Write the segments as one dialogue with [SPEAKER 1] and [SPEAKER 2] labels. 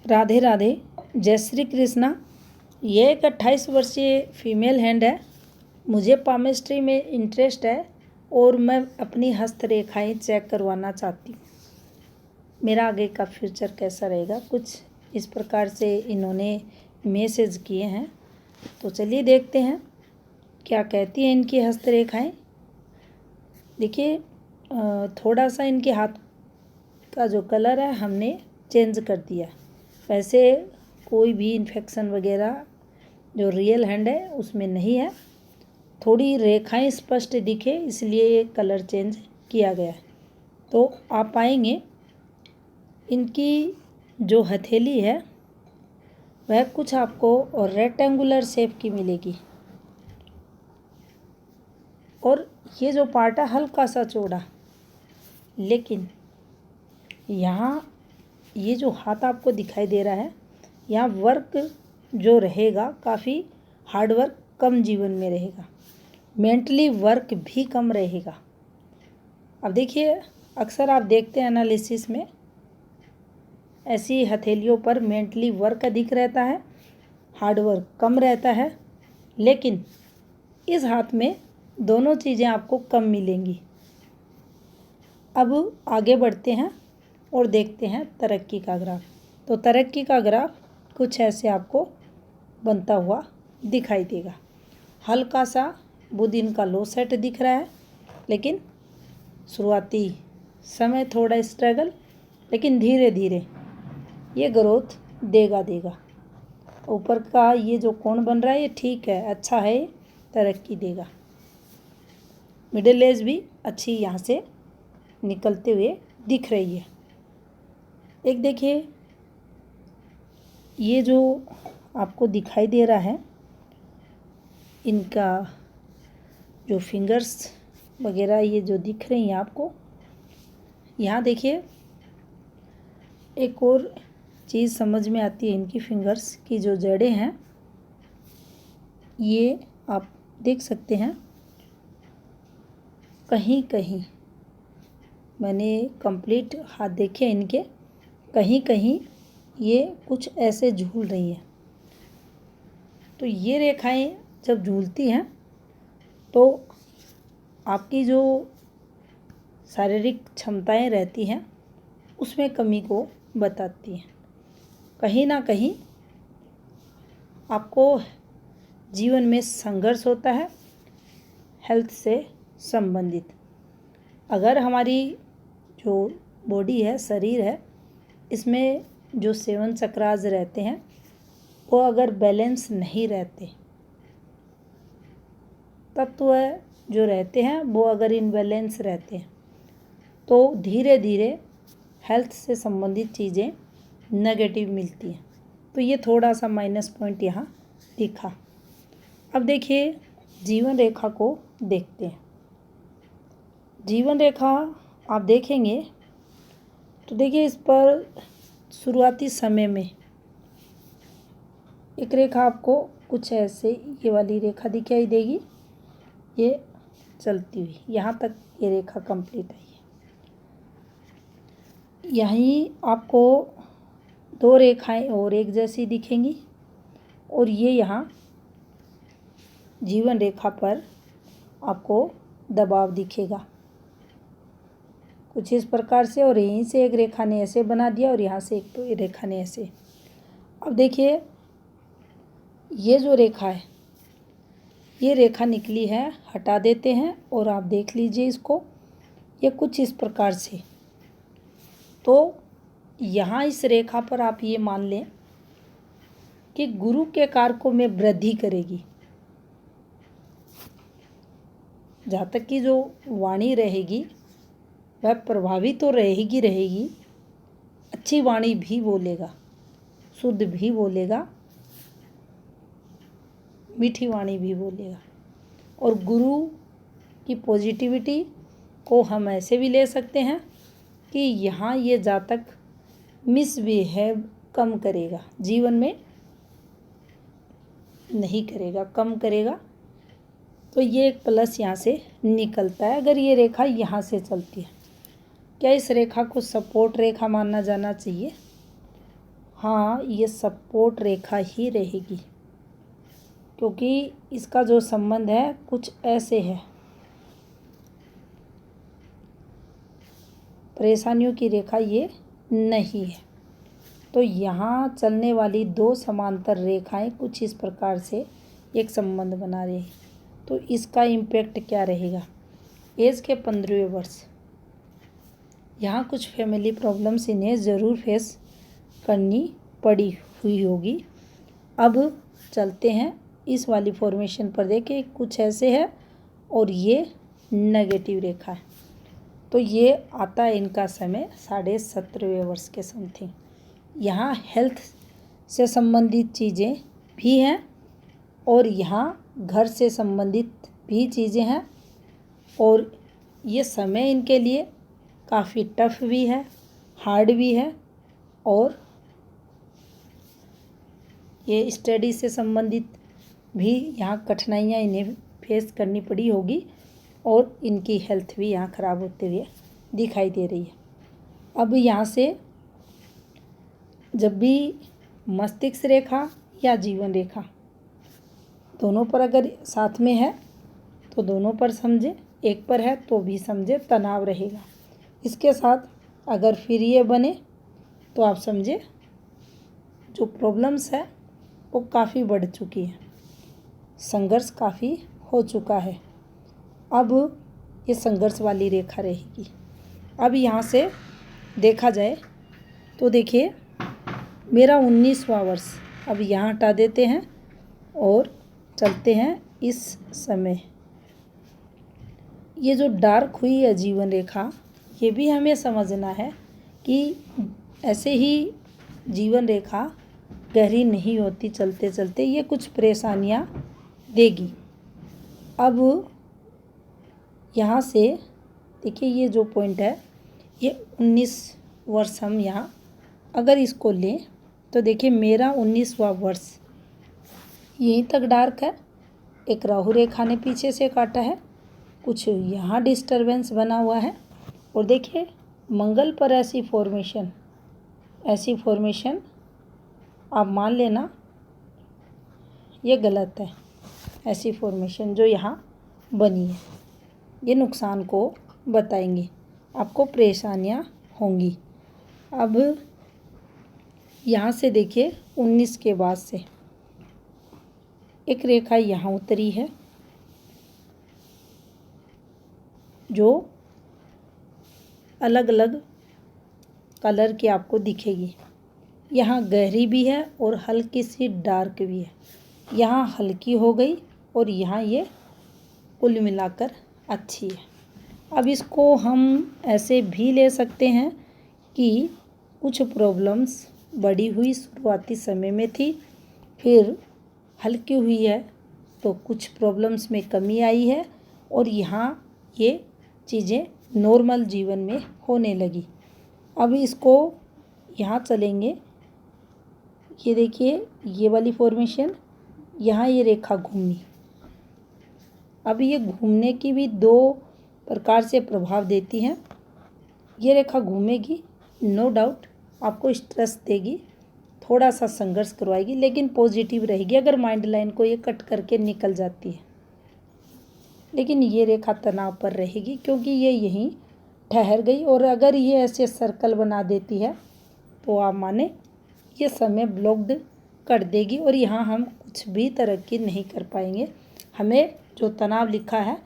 [SPEAKER 1] राधे राधे, जय श्री कृष्णा। ये एक 28 वर्षीय फीमेल हैंड है। मुझे पामिस्ट्री में इंटरेस्ट है और मैं अपनी हस्तरेखाएं चेक करवाना चाहती हूँ। मेरा आगे का फ्यूचर कैसा रहेगा, कुछ इस प्रकार से इन्होंने मैसेज किए हैं। तो चलिए देखते हैं क्या कहती हैं इनकी हस्तरेखाएं। देखिए, थोड़ा सा इनके हाथ का जो कलर है हमने चेंज कर दिया। वैसे कोई भी इन्फेक्शन वगैरह जो रियल हैंड है उसमें नहीं है। थोड़ी रेखाएं स्पष्ट दिखे इसलिए ये कलर चेंज किया गया है। तो आप पाएंगे इनकी जो हथेली है वह कुछ आपको और रेक्टेंगुलर शेप की मिलेगी और ये जो पार्ट है हल्का सा चौड़ा, लेकिन यहाँ ये जो हाथ आपको दिखाई दे रहा है यहाँ वर्क जो रहेगा काफ़ी हार्ड वर्क कम जीवन में रहेगा, मेंटली वर्क भी कम रहेगा। अब देखिए, अक्सर आप देखते हैं एनालिसिस में ऐसी हथेलियों पर मेंटली वर्क अधिक रहता है, हार्ड वर्क कम रहता है, लेकिन इस हाथ में दोनों चीज़ें आपको कम मिलेंगी। अब आगे बढ़ते हैं और देखते हैं तरक्की का ग्राफ। तो तरक्की का ग्राफ कुछ ऐसे आपको बनता हुआ दिखाई देगा। हल्का सा बुध इनका लो सेट दिख रहा है, लेकिन शुरुआती समय थोड़ा स्ट्रगल, लेकिन धीरे धीरे ये ग्रोथ देगा। ऊपर का ये जो कोण बन रहा है ये ठीक है, अच्छा है, तरक्की देगा। मिडिल एज भी अच्छी यहाँ से निकलते हुए दिख रही है। एक देखिए, ये जो आपको दिखाई दे रहा है इनका जो फिंगर्स वगैरह ये जो दिख रही हैं आपको, यहाँ देखिए एक और चीज़ समझ में आती है। इनकी फिंगर्स की जो जड़ें हैं ये आप देख सकते हैं, कहीं कहीं मैंने कंप्लीट हाथ देखे इनके, कहीं कहीं ये कुछ ऐसे झूल रही हैं। तो ये रेखाएं जब झूलती हैं तो आपकी जो शारीरिक क्षमताएं रहती हैं उसमें कमी को बताती हैं। कहीं ना कहीं आपको जीवन में संघर्ष होता है हेल्थ से संबंधित। अगर हमारी जो बॉडी है, शरीर है, इसमें जो 7 चक्रास रहते हैं वो अगर बैलेंस नहीं रहते, तत्व जो रहते हैं वो अगर इनबैलेंस रहते हैं तो धीरे धीरे हेल्थ से संबंधित चीज़ें नेगेटिव मिलती हैं। तो ये थोड़ा सा माइनस पॉइंट यहाँ दिखा। अब देखिए जीवन रेखा को देखते हैं। जीवन रेखा आप देखेंगे तो देखिए इस पर शुरुआती समय में एक रेखा आपको कुछ ऐसे ये वाली रेखा दिखाई देगी, ये चलती हुई यहाँ तक ये रेखा कंप्लीट आई है। यहीं आपको 2 रेखाएं और एक जैसी दिखेंगी और ये यहाँ जीवन रेखा पर आपको दबाव दिखेगा कुछ इस प्रकार से, और यहीं से एक रेखा ने ऐसे बना दिया और यहाँ से एक तो रेखा ने ऐसे। अब देखिए ये जो रेखा है ये रेखा निकली है, हटा देते हैं और आप देख लीजिए इसको, ये कुछ इस प्रकार से। तो यहाँ इस रेखा पर आप ये मान लें कि गुरु के कारकों में वृद्धि करेगी। जहाँ तक कि जो वाणी रहेगी वह प्रभावी तो रहेगी, अच्छी वाणी भी बोलेगा, शुद्ध भी बोलेगा, मीठी वाणी भी बोलेगा। और गुरु की पॉजिटिविटी को हम ऐसे भी ले सकते हैं कि यहाँ ये जातक मिसबिहेव कम करेगा, जीवन में नहीं करेगा, कम करेगा। तो ये एक प्लस यहाँ से निकलता है अगर ये रेखा यहाँ से चलती है। क्या इस रेखा को सपोर्ट रेखा माना जाना चाहिए? हाँ, ये सपोर्ट रेखा ही रहेगी, क्योंकि इसका जो संबंध है कुछ ऐसे है। परेशानियों की रेखा ये नहीं है। तो यहाँ चलने वाली दो समांतर रेखाएं कुछ इस प्रकार से एक संबंध बना रही है। तो इसका इम्पैक्ट क्या रहेगा? एज के 15वें वर्ष, यहाँ कुछ फैमिली प्रॉब्लम्स इन्हें ज़रूर फेस करनी पड़ी हुई होगी। अब चलते हैं इस वाली फॉर्मेशन पर। देखिए कुछ ऐसे है और ये नेगेटिव रेखा है। तो ये आता है इनका समय 17.5वें वर्ष के समथिंग। यहाँ हेल्थ से संबंधित चीज़ें भी हैं और यहाँ घर से संबंधित भी चीज़ें हैं, और ये समय इनके लिए काफ़ी टफ भी है, हार्ड भी है, और ये स्टडी से संबंधित भी यहाँ कठिनाइयाँ इन्हें फेस करनी पड़ी होगी, और इनकी हेल्थ भी यहाँ ख़राब होते हुए दिखाई दे रही है। अब यहाँ से जब भी मस्तिष्क रेखा या जीवन रेखा दोनों पर अगर साथ में है तो दोनों पर समझे, एक पर है तो भी समझे, तनाव रहेगा। इसके साथ अगर फिर ये बने तो आप समझे जो प्रॉब्लम्स है वो काफ़ी बढ़ चुकी है, संघर्ष काफ़ी हो चुका है। अब ये संघर्ष वाली रेखा रहेगी। अब यहाँ से देखा जाए तो देखिए मेरा 19वां वर्ष अब यहाँ हटा देते हैं और चलते हैं इस समय। ये जो डार्क हुई है जीवन रेखा, ये भी हमें समझना है कि ऐसे ही जीवन रेखा गहरी नहीं होती, चलते चलते ये कुछ परेशानियाँ देगी। अब यहाँ से देखिए ये जो पॉइंट है ये 19 वर्ष हम यहाँ अगर इसको लें तो देखिए मेरा 19वां वर्ष यहीं तक डार्क है। एक राहु रेखा ने पीछे से काटा है, कुछ यहाँ डिस्टरबेंस बना हुआ है, और देखिए मंगल पर ऐसी फॉर्मेशन आप मान लेना ये गलत है। ऐसी फॉर्मेशन जो यहाँ बनी है ये नुकसान को बताएंगे, आपको परेशानियाँ होंगी। अब यहाँ से देखिए 19 के बाद से एक रेखा यहाँ उतरी है जो अलग अलग कलर की आपको दिखेगी। यहाँ गहरी भी है और हल्की सी डार्क भी है। यहाँ हल्की हो गई और यहाँ ये कुल मिलाकर अच्छी है। अब इसको हम ऐसे भी ले सकते हैं कि कुछ प्रॉब्लम्स बढ़ी हुई शुरुआती समय में थी, फिर हल्की हुई है तो कुछ प्रॉब्लम्स में कमी आई है, और यहाँ ये चीज़ें नॉर्मल जीवन में होने लगी। अब इसको यहाँ चलेंगे, ये देखिए ये वाली फॉर्मेशन, यहाँ ये रेखा घूमी। अब ये घूमने की भी दो प्रकार से प्रभाव देती हैं। ये रेखा घूमेगी, नो डाउट आपको स्ट्रेस देगी, थोड़ा सा संघर्ष करवाएगी, लेकिन पॉजिटिव रहेगी अगर माइंड लाइन को ये कट करके निकल जाती है। लेकिन ये रेखा तनाव पर रहेगी क्योंकि ये यहीं ठहर गई, और अगर ये ऐसे सर्कल बना देती है तो आप माने ये समय ब्लॉक्ड कर देगी, और यहाँ हम कुछ भी तरक्की नहीं कर पाएंगे। हमें जो तनाव लिखा है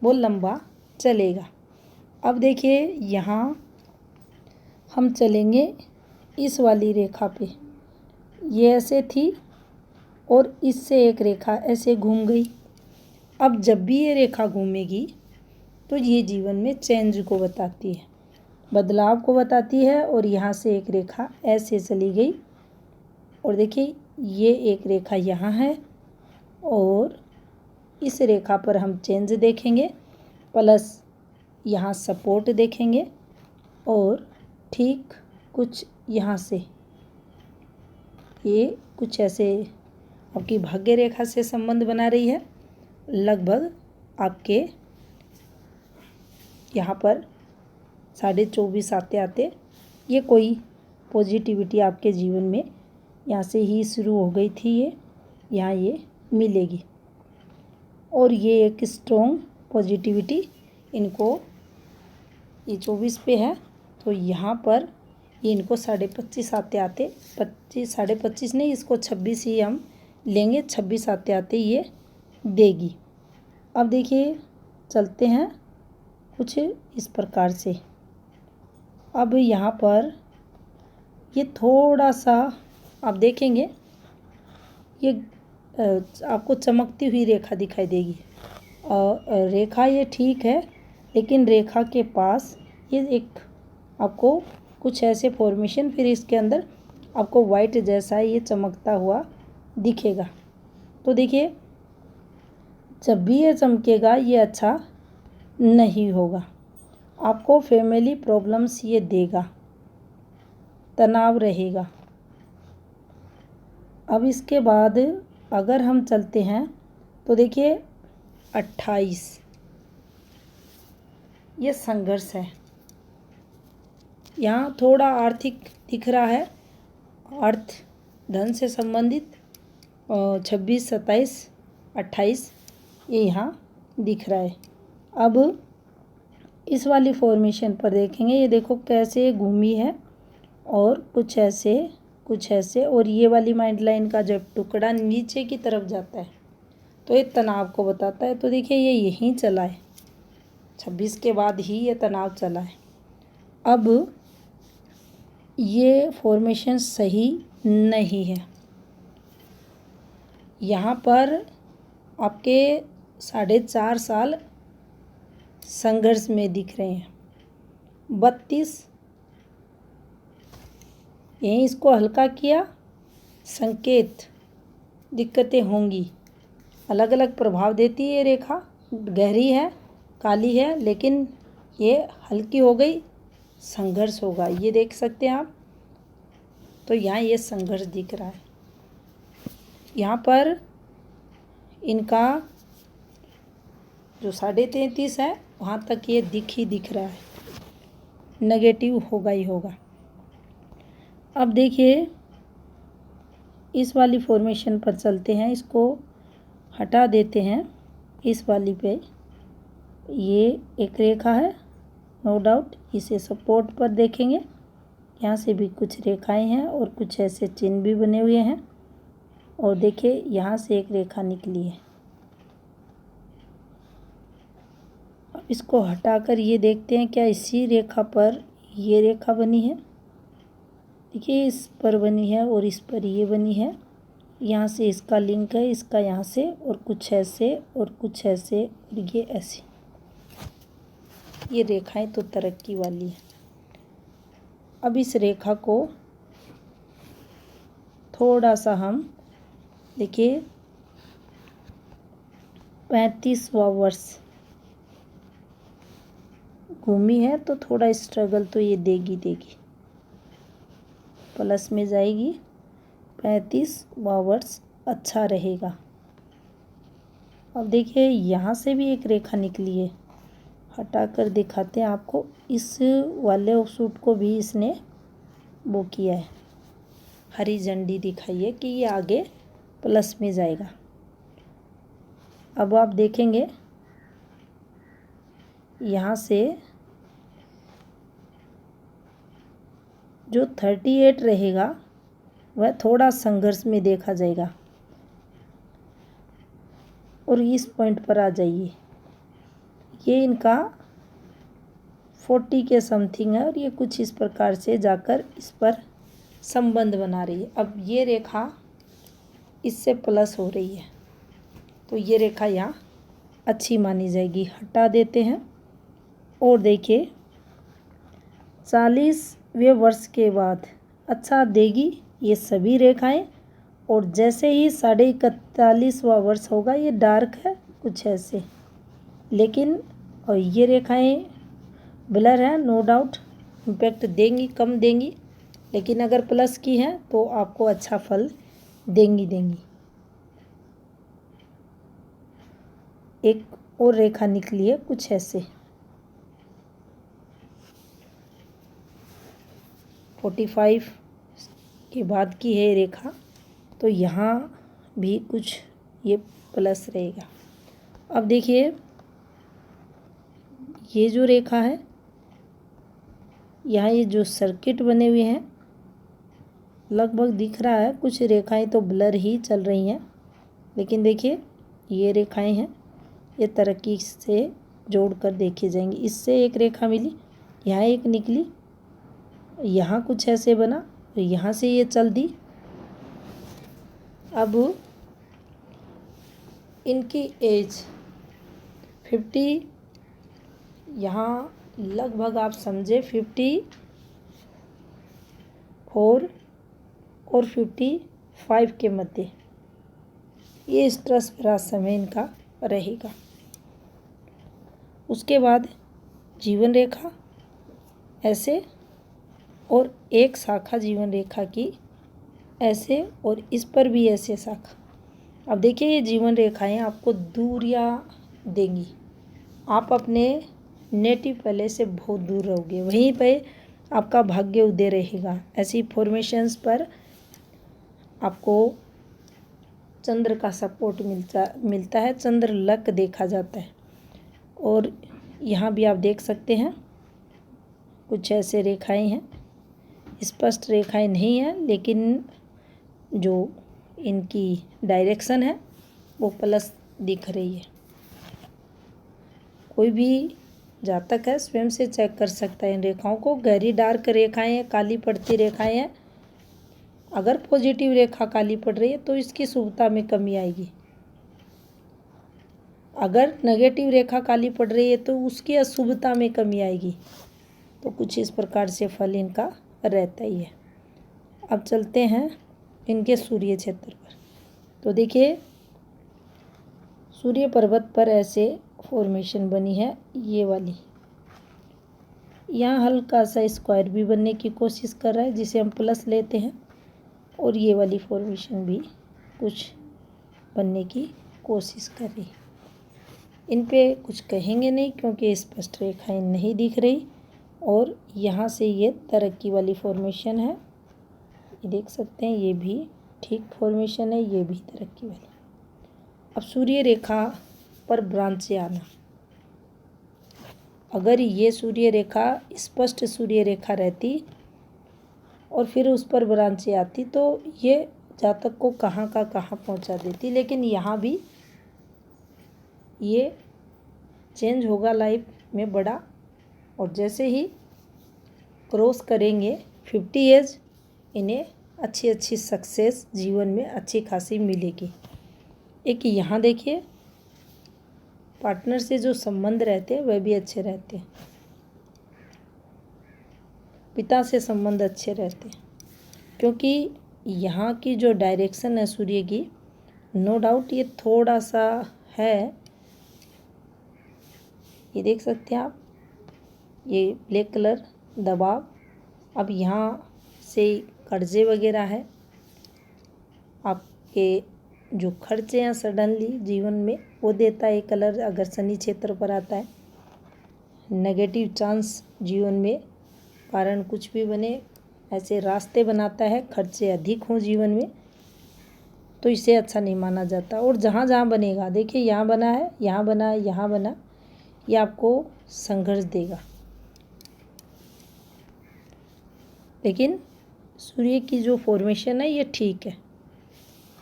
[SPEAKER 1] वो लंबा चलेगा। अब देखिए यहाँ हम चलेंगे इस वाली रेखा पे, ये ऐसे थी और इससे एक रेखा ऐसे घूम गई। अब जब भी ये रेखा घूमेगी तो ये जीवन में चेंज को बताती है, बदलाव को बताती है, और यहाँ से एक रेखा ऐसे चली गई, और देखिए ये एक रेखा यहाँ है, और इस रेखा पर हम चेंज देखेंगे, प्लस यहाँ सपोर्ट देखेंगे, और ठीक कुछ यहाँ से ये कुछ ऐसे आपकी भाग्य रेखा से संबंध बना रही है। लगभग आपके यहाँ पर 24.5 आते आते ये कोई पॉजिटिविटी आपके जीवन में यहाँ से ही शुरू हो गई थी, ये यहाँ ये मिलेगी। और ये एक स्ट्रॉन्ग पॉजिटिविटी इनको, ये 24 पे है तो यहाँ पर ये इनको 25.5 आते आते 25 नहीं, इसको 26 ही हम लेंगे, 26 आते आते ये देगी। अब देखिए चलते हैं कुछ इस प्रकार से। अब यहाँ पर ये थोड़ा सा आप देखेंगे, ये आपको चमकती हुई रेखा दिखाई देगी। और रेखा ये ठीक है, लेकिन रेखा के पास ये एक आपको कुछ ऐसे फॉर्मेशन, फिर इसके अंदर आपको वाइट जैसा ये चमकता हुआ दिखेगा। तो देखिए जब भी ये चमकेगा ये अच्छा नहीं होगा, आपको फैमिली प्रॉब्लम्स ये देगा, तनाव रहेगा। अब इसके बाद अगर हम चलते हैं तो देखिए 28 ये संघर्ष है। यहाँ थोड़ा आर्थिक दिख रहा है, अर्थ धन से संबंधित। 26, 27, 28 ये यहाँ दिख रहा है। अब इस वाली फॉर्मेशन पर देखेंगे, ये देखो कैसे घूमी है और कुछ ऐसे और ये वाली माइंड लाइन का जब टुकड़ा नीचे की तरफ जाता है तो ये तनाव को बताता है। तो देखिए ये यहीं चला है, 26 के बाद ही ये तनाव चला है। अब ये फॉर्मेशन सही नहीं है। यहाँ पर आपके 4.5 साल संघर्ष में दिख रहे हैं। 32 यहीं इसको हल्का किया, संकेत दिक्कतें होंगी, अलग अलग प्रभाव देती है। ये रेखा गहरी है, काली है, लेकिन ये हल्की हो गई, संघर्ष होगा, ये देख सकते हैं आप। तो यहाँ ये संघर्ष दिख रहा है। यहाँ पर इनका जो 33.5 है वहाँ तक ये दिख रहा है, नेगेटिव होगा ही होगा। अब देखिए इस वाली फॉर्मेशन पर चलते हैं, इसको हटा देते हैं। इस वाली पे ये एक रेखा है, नो डाउट, इसे सपोर्ट पर देखेंगे। यहाँ से भी कुछ रेखाएं हैं और कुछ ऐसे चिन्ह भी बने हुए हैं। और देखिए यहाँ से एक रेखा निकली है। अब इसको हटाकर ये देखते हैं क्या इसी रेखा पर ये रेखा बनी है। देखिए इस पर बनी है और इस पर ये बनी है। यहाँ से इसका लिंक है, इसका यहाँ से, और कुछ ऐसे और कुछ ऐसे और ये ऐसे। ये रेखाएं तो तरक्की वाली है। अब इस रेखा को थोड़ा सा हम देखिए 35वां वर्ष घूमी है तो थोड़ा स्ट्रगल तो ये देगी, प्लस में जाएगी। 35वां वर्ष अच्छा रहेगा। अब देखिए यहाँ से भी एक रेखा निकली है, हटाकर दिखाते हैं आपको। इस वाले सूट को भी इसने वो किया है, हरी झंडी दिखाई है कि ये आगे प्लस में जाएगा। अब आप देखेंगे यहाँ से जो 38 रहेगा वह थोड़ा संघर्ष में देखा जाएगा। और इस पॉइंट पर आ जाइए, ये इनका 40 के समथिंग है और ये कुछ इस प्रकार से जाकर इस पर संबंध बना रही है। अब ये रेखा इससे प्लस हो रही है तो ये रेखा यहाँ अच्छी मानी जाएगी, हटा देते हैं। और देखिए 40वें वर्ष के बाद अच्छा देगी ये सभी रेखाएं। और जैसे ही 41.5वां वर्ष होगा, ये डार्क है कुछ ऐसे, लेकिन और ये रेखाएं ब्लर है, नो डाउट इम्पैक्ट देंगी, कम देंगी, लेकिन अगर प्लस की हैं तो आपको अच्छा फल देंगी। एक और रेखा निकली है कुछ ऐसे, 45 के बाद की है रेखा, तो यहाँ भी कुछ ये प्लस रहेगा। अब देखिए ये जो रेखा है, यहाँ ये जो सर्किट बने हुए हैं लगभग दिख रहा है, कुछ रेखाएं तो ब्लर ही चल रही हैं, लेकिन देखिए ये रेखाएं हैं, ये तरक्की से जोड़कर देखी जाएंगी। इससे एक रेखा मिली, यहाँ एक निकली, यहाँ कुछ ऐसे बना, तो यहाँ से ये चल दी। अब इनकी एज 50, यहाँ लगभग आप समझे 54 और 55 के मध्य ये स्ट्रेस भरा समय इनका रहेगा। उसके बाद जीवन रेखा ऐसे और एक शाखा जीवन रेखा की ऐसे, और इस पर भी ऐसे शाखा। अब देखिए ये जीवन रेखाएं आपको दूरियां देंगी, आप अपने नेटिव प्लेस से बहुत दूर रहोगे, वहीं पे आपका भाग्य उदय रहेगा। ऐसी फॉर्मेशंस पर आपको चंद्र का सपोर्ट मिलता है, चंद्र लक देखा जाता है। और यहाँ भी आप देख सकते हैं कुछ ऐसे रेखाएं हैं, स्पष्ट रेखाएं नहीं हैं, लेकिन जो इनकी डायरेक्शन है वो प्लस दिख रही है। कोई भी जातक है स्वयं से चेक कर सकता है इन रेखाओं को। गहरी डार्क रेखाएं हैं, काली पड़ती रेखाएं हैं। अगर पॉजिटिव रेखा काली पड़ रही है तो इसकी शुभता में कमी आएगी, अगर नेगेटिव रेखा काली पड़ रही है तो उसकी अशुभता में कमी आएगी। तो कुछ इस प्रकार से फल इनका रहता ही है। अब चलते हैं इनके सूर्य क्षेत्र पर। तो देखिए सूर्य पर्वत पर ऐसे फॉर्मेशन बनी है, ये वाली। यहाँ हल्का सा स्क्वायर भी बनने की कोशिश कर रहा है, जिसे हम प्लस लेते हैं, और ये वाली फॉर्मेशन भी कुछ बनने की कोशिश कर रही है। इन पे कुछ कहेंगे नहीं क्योंकि स्पष्ट रेखाएं नहीं दिख रही। और यहाँ से ये तरक्की वाली फॉर्मेशन है, ये देख सकते हैं, ये भी ठीक फॉर्मेशन है, ये भी तरक्की वाली। अब सूर्य रेखा पर ब्रांचें आना, अगर ये सूर्य रेखा स्पष्ट सूर्य रेखा रहती और फिर उस पर ब्रांचें आती तो ये जातक को कहाँ का कहाँ पहुँचा देती। लेकिन यहाँ भी ये चेंज होगा लाइफ में बड़ा, और जैसे ही क्रॉस करेंगे 50 एज, इन्हें अच्छी अच्छी सक्सेस जीवन में अच्छी खासी मिलेगी। एक यहाँ देखिए पार्टनर से जो संबंध रहते हैं वह भी अच्छे रहते हैं, पिता से संबंध अच्छे रहते हैं, क्योंकि यहाँ की जो डायरेक्शन है सूर्य की, नो डाउट ये थोड़ा सा है, ये देख सकते हैं आप, ये ब्लैक कलर दबाव। अब यहाँ से कर्जे वगैरह है, आपके जो खर्चे हैं सडनली जीवन में वो देता है कलर, अगर शनि क्षेत्र पर आता है। नेगेटिव चांस जीवन में कारण कुछ भी बने ऐसे रास्ते बनाता है, खर्चे अधिक हों जीवन में, तो इसे अच्छा नहीं माना जाता। और जहाँ जहाँ बनेगा, देखिए यहाँ बना है, यहाँ बना है, यहाँ बना, ये आपको संघर्ष देगा। लेकिन सूर्य की जो फॉर्मेशन है ये ठीक है,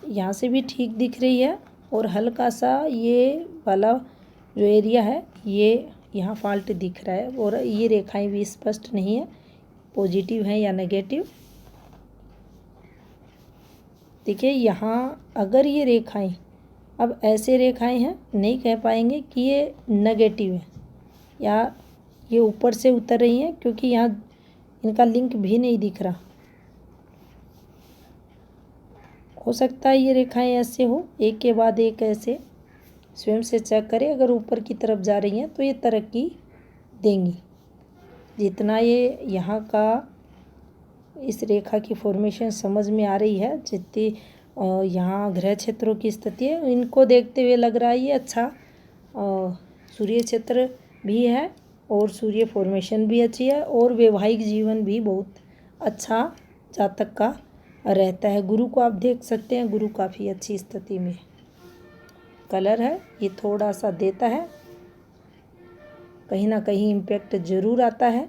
[SPEAKER 1] यहाँ से भी ठीक दिख रही है, और हल्का सा ये वाला जो एरिया है ये यहाँ फॉल्ट दिख रहा है, और ये रेखाएं भी स्पष्ट नहीं है पॉजिटिव हैं या नेगेटिव। देखिए यहाँ अगर ये रेखाएं, अब ऐसे रेखाएं हैं, नहीं कह पाएंगे कि ये नेगेटिव है या ये ऊपर से उतर रही हैं, क्योंकि यहाँ इनका लिंक भी नहीं दिख रहा। हो सकता है ये रेखाएं ऐसे हो, एक के बाद एक ऐसे, स्वयं से चेक करें। अगर ऊपर की तरफ जा रही हैं तो ये तरक्की देंगी। जितना ये यहाँ का इस रेखा की फॉर्मेशन समझ में आ रही है, जितनी यहाँ ग्रह क्षेत्रों की स्थिति है, इनको देखते हुए लग रहा है ये अच्छा सूर्य क्षेत्र भी है और सूर्य फॉर्मेशन भी अच्छी है और वैवाहिक जीवन भी बहुत अच्छा जातक का रहता है। गुरु को आप देख सकते हैं, गुरु काफ़ी अच्छी स्थिति में। कलर है ये थोड़ा सा देता है, कहीं ना कहीं इम्पैक्ट ज़रूर आता है।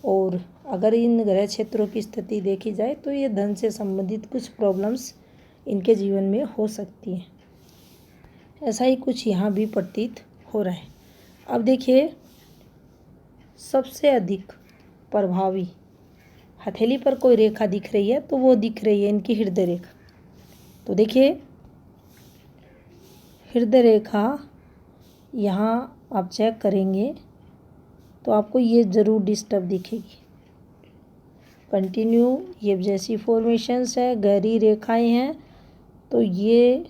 [SPEAKER 1] और अगर इन ग्रह क्षेत्रों की स्थिति देखी जाए तो ये धन से संबंधित कुछ प्रॉब्लम्स इनके जीवन में हो सकती हैं। ऐसा ही कुछ यहाँ भी प्रतीत हो रहा है। अब देखिए, सबसे अधिक प्रभावी हथेली पर कोई रेखा दिख रही है तो वो दिख रही है इनकी हृदय रेखा। तो देखिए, हृदय रेखा यहाँ आप चेक करेंगे तो आपको ये ज़रूर डिस्टर्ब दिखेगी। कंटिन्यू ये जैसी फॉर्मेशंस है, गहरी रेखाएं हैं, तो ये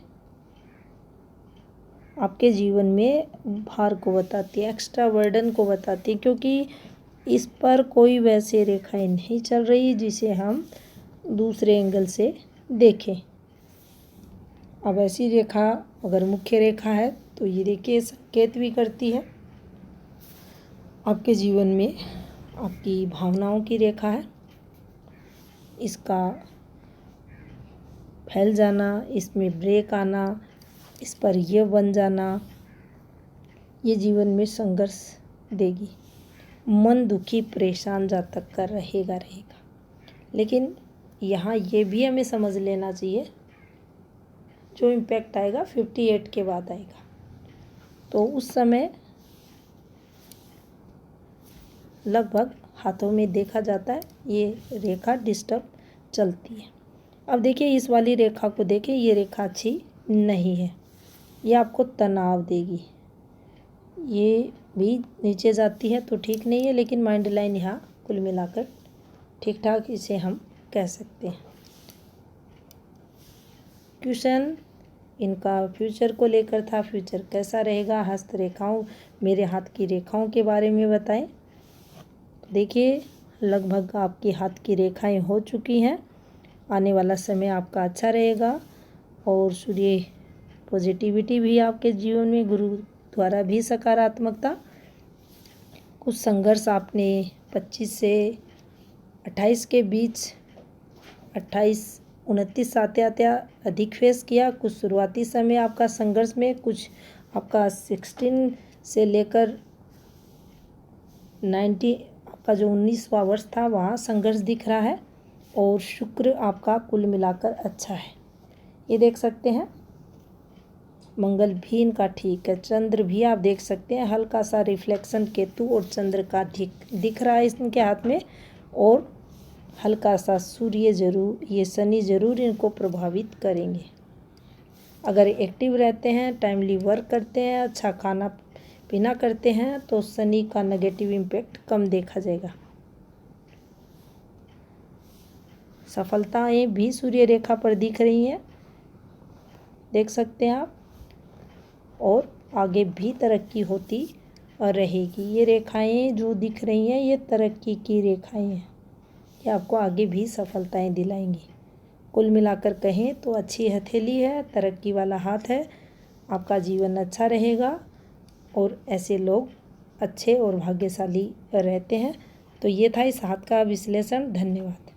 [SPEAKER 1] आपके जीवन में भार को बताती है, एक्स्ट्रा बर्डन को बताती है, क्योंकि इस पर कोई वैसे रेखाएं नहीं चल रही जिसे हम दूसरे एंगल से देखें। अब ऐसी रेखा अगर मुख्य रेखा है तो ये देखिए संकेत भी करती है आपके जीवन में आपकी भावनाओं की रेखा है। इसका फैल जाना, इसमें ब्रेक आना, इस पर यह बन जाना, ये जीवन में संघर्ष देगी। मन दुखी परेशान जातक का रहेगा। लेकिन यहाँ ये भी हमें समझ लेना चाहिए, जो इम्पैक्ट आएगा 58 के बाद आएगा, तो उस समय लगभग हाथों में देखा जाता है ये रेखा डिस्टर्ब चलती है। अब देखिए, इस वाली रेखा को देखिए, ये रेखा अच्छी नहीं है, ये आपको तनाव देगी। ये भी नीचे जाती है तो ठीक नहीं है, लेकिन माइंड लाइन यहाँ कुल मिलाकर ठीक ठाक इसे हम कह सकते हैं। क्वेश्चन इनका फ्यूचर को लेकर था, फ्यूचर कैसा रहेगा, हस्त रेखाओं, मेरे हाथ की रेखाओं के बारे में बताएं। देखिए, लगभग आपकी हाथ की रेखाएं हो चुकी हैं। आने वाला समय आपका अच्छा रहेगा और सूर्य पॉजिटिविटी भी आपके जीवन में, गुरु द्वारा भी सकारात्मकता। कुछ संघर्ष आपने 25 से 28 के बीच, 28-29 आते अधिक फेस किया। कुछ शुरुआती समय आपका संघर्ष में, कुछ आपका 16 से लेकर 90 आपका जो 19वां वर्ष था वहाँ संघर्ष दिख रहा है। और शुक्र आपका कुल मिलाकर अच्छा है, ये देख सकते हैं। मंगल भी इनका ठीक है, चंद्र भी आप देख सकते हैं, हल्का सा रिफ्लेक्शन केतु और चंद्र का दिख रहा है इनके हाथ में। और हल्का सा सूर्य जरूर, ये शनि जरूर इनको प्रभावित करेंगे। अगर एक्टिव रहते हैं, टाइमली वर्क करते हैं, अच्छा खाना पीना करते हैं तो शनि का नेगेटिव इम्पैक्ट कम देखा जाएगा। सफलताएं भी सूर्य रेखा पर दिख रही हैं, देख सकते हैं आप। और आगे भी तरक्की होती रहेगी। ये रेखाएं जो दिख रही हैं ये तरक्की की रेखाएं हैं, ये आपको आगे भी सफलताएं दिलाएंगी। कुल मिलाकर कहें तो अच्छी हथेली है, तरक्की वाला हाथ है, आपका जीवन अच्छा रहेगा और ऐसे लोग अच्छे और भाग्यशाली रहते हैं। तो ये था इस हाथ का विश्लेषण। धन्यवाद।